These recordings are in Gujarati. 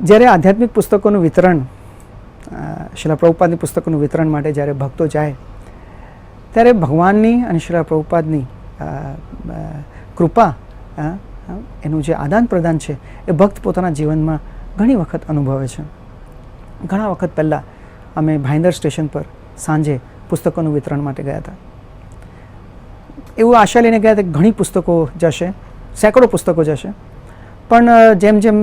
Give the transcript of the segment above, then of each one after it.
જ્યારે આધ્યાત્મિક પુસ્તકોનું વિતરણ શ્રીલ પ્રભુપાદની પુસ્તકોનું વિતરણ માટે જ્યારે ભક્તો જાય ત્યારે ભગવાનની અને શ્રીલ પ્રભુપાદની કૃપા એનું જે આદાન પ્રદાન છે એ ભક્ત પોતાના જીવનમાં ઘણી વખત અનુભવે છે. ઘણા વખત પહેલાં અમે ભાઈંદર સ્ટેશન પર સાંજે પુસ્તકોનું વિતરણ માટે ગયા હતા. એવું આશા લઈને ગયા હતા કે ઘણી પુસ્તકો જશે, સેંકડો પુસ્તકો જશે, પણ જેમ જેમ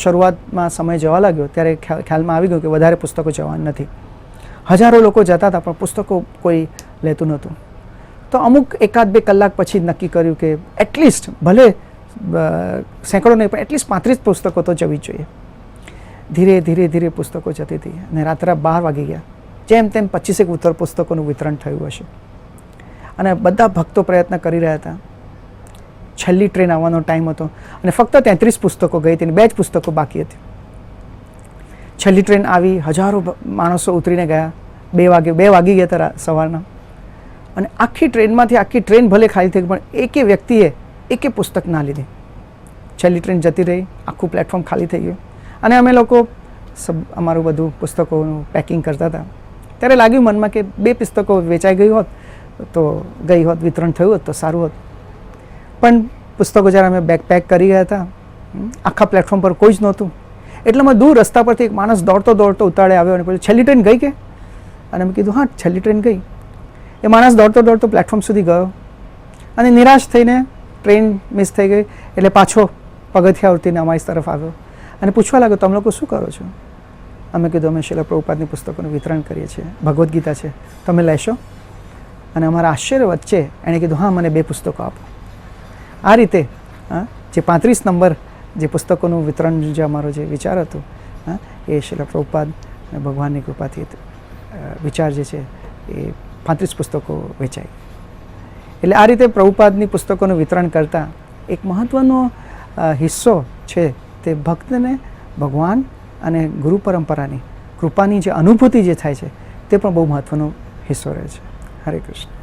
શરૂઆતમાં સમય જવા લાગ્યો ત્યારે ખ્યાલમાં આવી ગયું કે વધારે પુસ્તકો જવાના નથી. હજારો લોકો જતા હતા પણ પુસ્તકો કોઈ લેતું નહોતું. તો અમુક એકાદ બે કલાક પછી નક્કી કર્યું કે એટલીસ્ટ ભલે સેંકડો નહીં પણ એટલીસ્ટ 35 પુસ્તકો તો જવી જ જોઈએ. ધીરે ધીરે ધીરે પુસ્તકો જતી હતી અને રાત્રે 12 વાગી ગયા. જેમ તેમ 25 ઉત્તર પુસ્તકોનું વિતરણ થયું હશે અને બધા ભક્તો પ્રયત્ન કરી રહ્યા હતા. છેલ્લી ટ્રેન આવવાનો ટાઈમ હતો અને ફક્ત 33 પુસ્તકો ગઈ હતી, 2 જ પુસ્તકો બાકી હતી. છેલ્લી ટ્રેન આવી, હજારો માણસો ઉતરીને ગયા. 2 વાગી ગયા હતા સવારના અને આખી ટ્રેનમાંથી આખી ટ્રેન ભલે ખાલી થઈ પણ એકે વ્યક્તિએ એકે પુસ્તક ના લીધી. છેલ્લી ટ્રેન જતી રહી, આખું પ્લેટફોર્મ ખાલી થઈ ગયું અને અમે લોકો અમારું બધું પુસ્તકોનું પેકિંગ કરતા હતા. ત્યારે લાગ્યું મનમાં કે 2 પુસ્તકો વેચાઈ ગઈ હોત તો વિતરણ થયું હોત તો સારું હોત. પણ પુસ્તકો જ્યારે અમે બેગ પેક કરી ગયા હતા, આખા પ્લેટફોર્મ પર કોઈ જ નહોતું. એટલામાં દૂર રસ્તા પરથી એક માણસ દોડતો ઉતાળે આવ્યો અને પછી છેલ્લી ટ્રેન ગઈ કે? અને મેં કીધું હા છેલ્લી ટ્રેન ગઈ. એ માણસ દોડતો પ્લેટફોર્મ સુધી ગયો અને નિરાશ થઈને ટ્રેન મિસ થઈ ગઈ એટલે પાછો પગથિયા ઉતરીને અમારી તરફ આવ્યો અને પૂછવા લાગ્યો તમે લોકો શું કરો છો? અમે કીધું અમે શ્રીલ પ્રભુપાદની પુસ્તકોનું વિતરણ કરીએ છીએ, ભગવદ્ ગીતા છે, તમે લેશો? અને અમારા આશ્ચર્ય વચ્ચે એણે કીધું હા મને 2 પુસ્તકો આપો. આ રીતે જે 35 નંબર જે પુસ્તકોનું વિતરણ જે અમારો જે વિચાર હતો એ શ્રીલ પ્રભુપાદ અને ભગવાનની કૃપાથી વિચાર જે છે એ 35 પુસ્તકો વેચાઈ. એટલે આ રીતે પ્રભુપાદની પુસ્તકોનું વિતરણ કરતાં એક મહત્ત્વનો હિસ્સો છે તે ભક્તને ભગવાન અને ગુરુ પરંપરાની કૃપાની જે અનુભૂતિ જે થાય છે તે પણ બહુ મહત્ત્વનો હિસ્સો રહે છે. હરે કૃષ્ણ.